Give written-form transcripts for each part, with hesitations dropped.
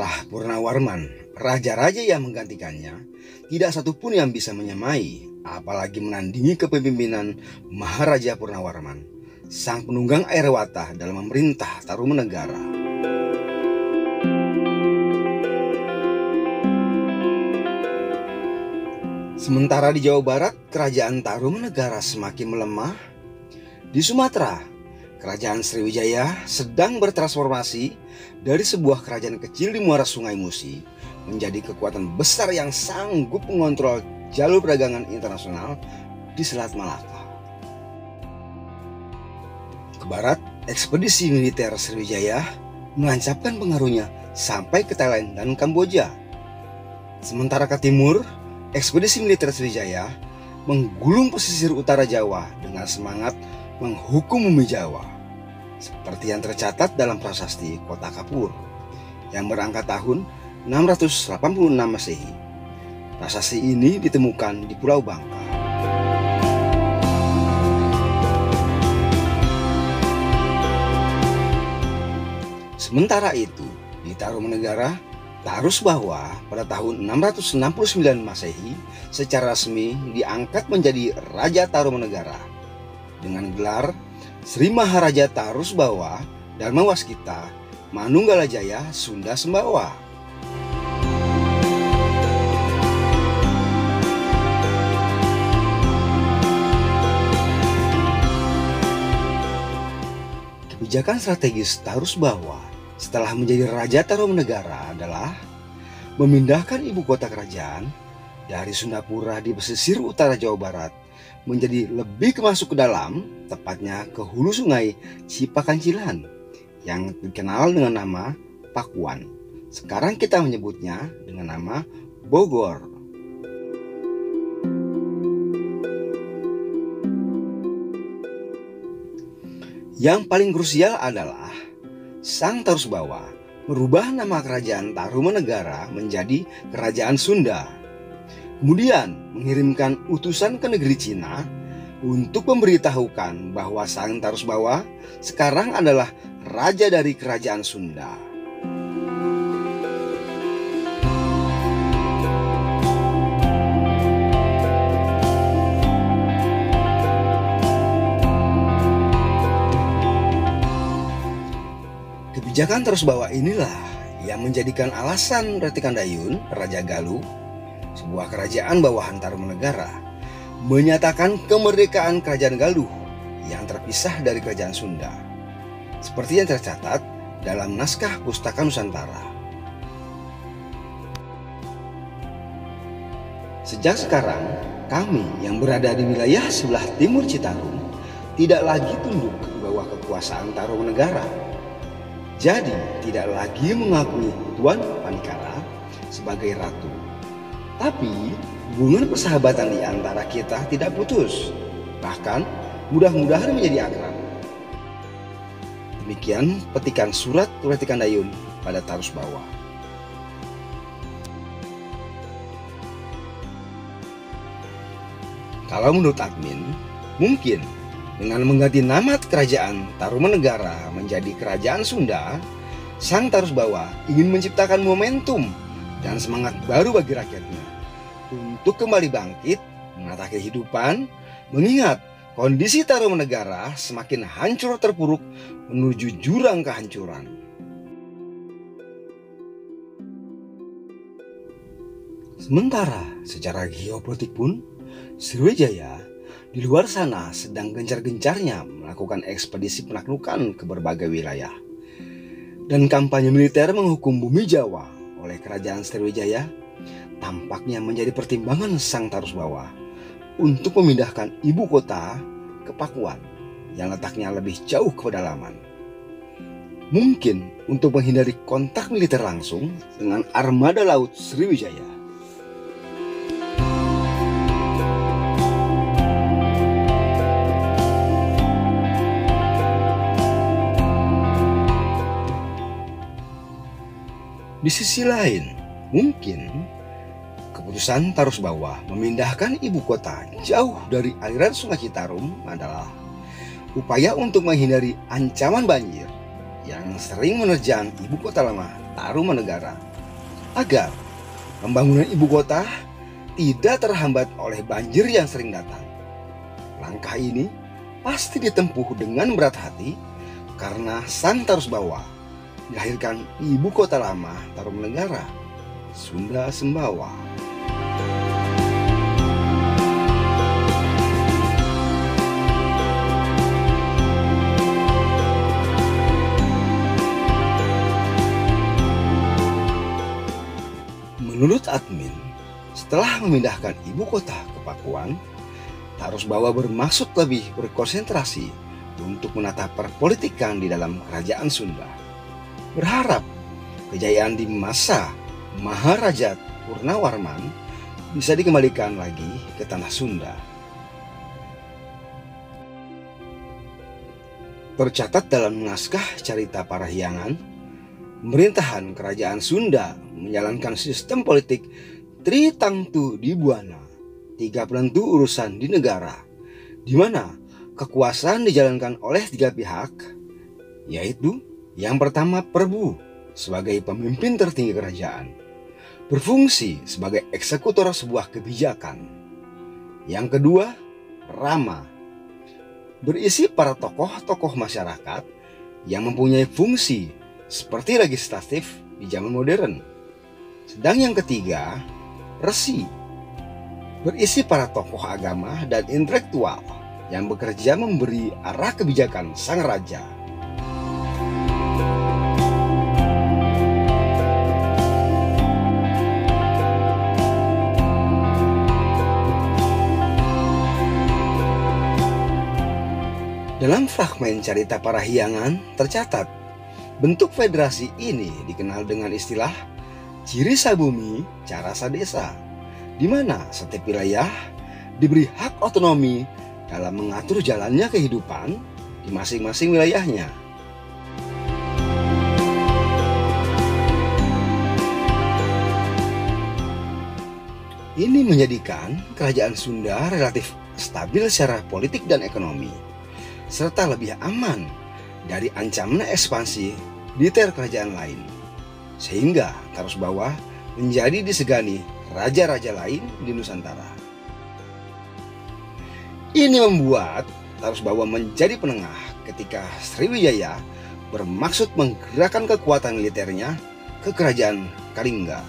Setelah Purnawarman, raja-raja yang menggantikannya, tidak satupun yang bisa menyamai, apalagi menandingi kepemimpinan Maharaja Purnawarman, sang penunggang Airawata dalam memerintah Tarumanegara. Sementara di Jawa Barat, kerajaan Tarumanegara semakin melemah. Di Sumatera, kerajaan Sriwijaya sedang bertransformasi dari sebuah kerajaan kecil di muara Sungai Musi menjadi kekuatan besar yang sanggup mengontrol jalur perdagangan internasional di Selat Malaka. Ke barat, ekspedisi militer Sriwijaya menancapkan pengaruhnya sampai ke Thailand dan Kamboja. Sementara ke timur, ekspedisi militer Sriwijaya menggulung pesisir utara Jawa dengan semangat menghukum bumi Jawa, seperti yang tercatat dalam prasasti Kota Kapur yang berangkat tahun 686 Masehi. Prasasti ini ditemukan di Pulau Bangka. Sementara itu, di Tarumanegara, Tarusbawa pada tahun 669 Masehi secara resmi diangkat menjadi Raja Tarumanegara dengan gelar Sri Maharaja Tarusbawa Dharmawaskita Manunggalajaya Sunda Sembawa. Kebijakan strategis Tarusbawa setelah menjadi Raja Tarumanegara adalah memindahkan ibu kota kerajaan dari Sundapura di pesisir utara Jawa Barat menjadi lebih masuk ke dalam, tepatnya ke hulu sungai Cipakancilan yang dikenal dengan nama Pakuan. Sekarang kita menyebutnya dengan nama Bogor. Yang paling krusial adalah Sang Tarusbawa merubah nama kerajaan Tarumanegara menjadi Kerajaan Sunda. Kemudian mengirimkan utusan ke negeri Cina untuk memberitahukan bahwa Sang Tarusbawa sekarang adalah raja dari Kerajaan Sunda. Kebijakan Tarusbawa inilah yang menjadikan alasan Retikandayun, Raja Galuh, sebuah kerajaan bawahan Tarumanegara, menyatakan kemerdekaan Kerajaan Galuh yang terpisah dari Kerajaan Sunda, seperti yang tercatat dalam naskah Pustaka Nusantara. Sejak sekarang, kami yang berada di wilayah sebelah timur Citarum tidak lagi tunduk di bawah kekuasaan Tarumanegara. Jadi tidak lagi mengakui Tuan Panikara sebagai ratu. Tapi hubungan persahabatan di antara kita tidak putus, bahkan mudah-mudahan menjadi akrab. Demikian petikan surat Retikandayun pada Tarusbawa. Kalau menurut admin, mungkin dengan mengganti nama kerajaan Tarumanegara menjadi Kerajaan Sunda, Sang Tarusbawa ingin menciptakan momentum dan semangat baru bagi rakyatnya untuk kembali bangkit, menata kehidupan, mengingat kondisi Tarumanegara semakin hancur terpuruk menuju jurang kehancuran. Sementara secara geopolitik pun, Sriwijaya di luar sana sedang gencar-gencarnya melakukan ekspedisi penaklukan ke berbagai wilayah. Dan kampanye militer menghukum bumi Jawa oleh kerajaan Sriwijaya tampaknya menjadi pertimbangan Sang Tarusbawa untuk memindahkan ibu kota ke Pakuan yang letaknya lebih jauh ke pedalaman. Mungkin untuk menghindari kontak militer langsung dengan armada laut Sriwijaya. Di sisi lain, mungkin keputusan Tarusbawa memindahkan ibu kota jauh dari aliran Sungai Citarum adalah upaya untuk menghindari ancaman banjir yang sering menerjang ibu kota lama Tarumanegara agar pembangunan ibu kota tidak terhambat oleh banjir yang sering datang. Langkah ini pasti ditempuh dengan berat hati karena sang Tarusbawa dilahirkan ibu kota lama Tarumanegara, Sunda Sembawa. Menurut admin, setelah memindahkan ibu kota ke Pakuan, Tarusbawa bermaksud lebih berkonsentrasi untuk menata perpolitikan di dalam kerajaan Sunda. Berharap kejayaan di masa Maharaja Purnawarman bisa dikembalikan lagi ke tanah Sunda. Tercatat dalam naskah Carita Parahyangan, pemerintahan kerajaan Sunda menjalankan sistem politik Tritangtu di Buana, 3 penentu urusan di negara, di mana kekuasaan dijalankan oleh 3 pihak, yaitu yang pertama Prabu sebagai pemimpin tertinggi kerajaan, berfungsi sebagai eksekutor sebuah kebijakan. Yang kedua Rama, berisi para tokoh-tokoh masyarakat yang mempunyai fungsi seperti legislatif di zaman modern. Sedang yang ketiga Resi, berisi para tokoh agama dan intelektual yang bekerja memberi arah kebijakan sang raja. Dalam fragmen Carita Parahyangan tercatat, bentuk federasi ini dikenal dengan istilah Ciri Sabumi Cara Sadesa, di mana setiap wilayah diberi hak otonomi dalam mengatur jalannya kehidupan di masing-masing wilayahnya. Ini menjadikan kerajaan Sunda relatif stabil secara politik dan ekonomi, serta lebih aman dari ancaman ekspansi militer kerajaan lain, sehingga Tarusbawa menjadi disegani raja-raja lain di Nusantara. Ini membuat Tarusbawa menjadi penengah ketika Sriwijaya bermaksud menggerakkan kekuatan militernya ke kerajaan Kalingga.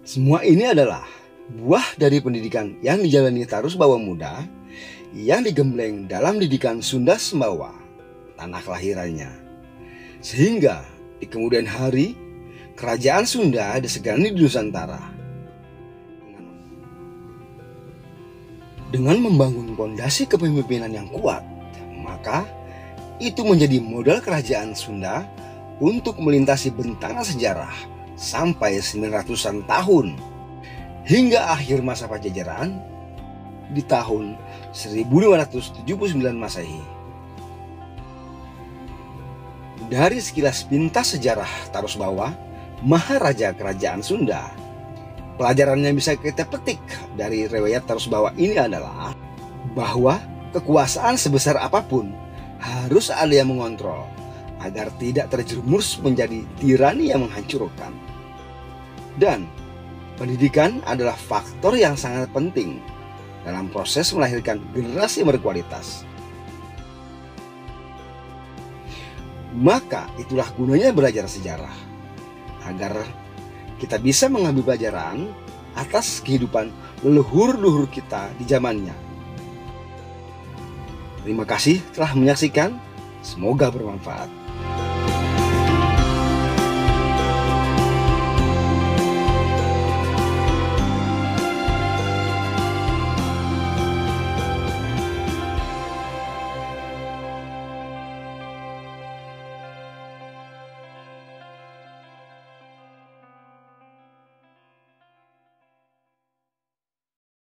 Semua ini adalah buah dari pendidikan yang dijalani Tarusbawa muda yang digembleng dalam didikan Sunda Sembawa, tanah kelahirannya. Sehingga di kemudian hari, kerajaan Sunda disegani di Nusantara. Dengan membangun pondasi kepemimpinan yang kuat, maka itu menjadi modal kerajaan Sunda untuk melintasi bentana sejarah sampai 900-an tahun hingga akhir masa Pajajaran di tahun 1579 Masehi. Dari sekilas pintas sejarah Tarusbawa, Maharaja Kerajaan Sunda, pelajaran yang bisa kita petik dari riwayat Tarusbawa ini adalah bahwa kekuasaan sebesar apapun harus ada yang mengontrol agar tidak terjerumus menjadi tirani yang menghancurkan. Dan pendidikan adalah faktor yang sangat penting dalam proses melahirkan generasi yang berkualitas. Maka itulah gunanya belajar sejarah, agar kita bisa mengambil pelajaran atas kehidupan leluhur-leluhur kita di zamannya. Terima kasih telah menyaksikan, semoga bermanfaat.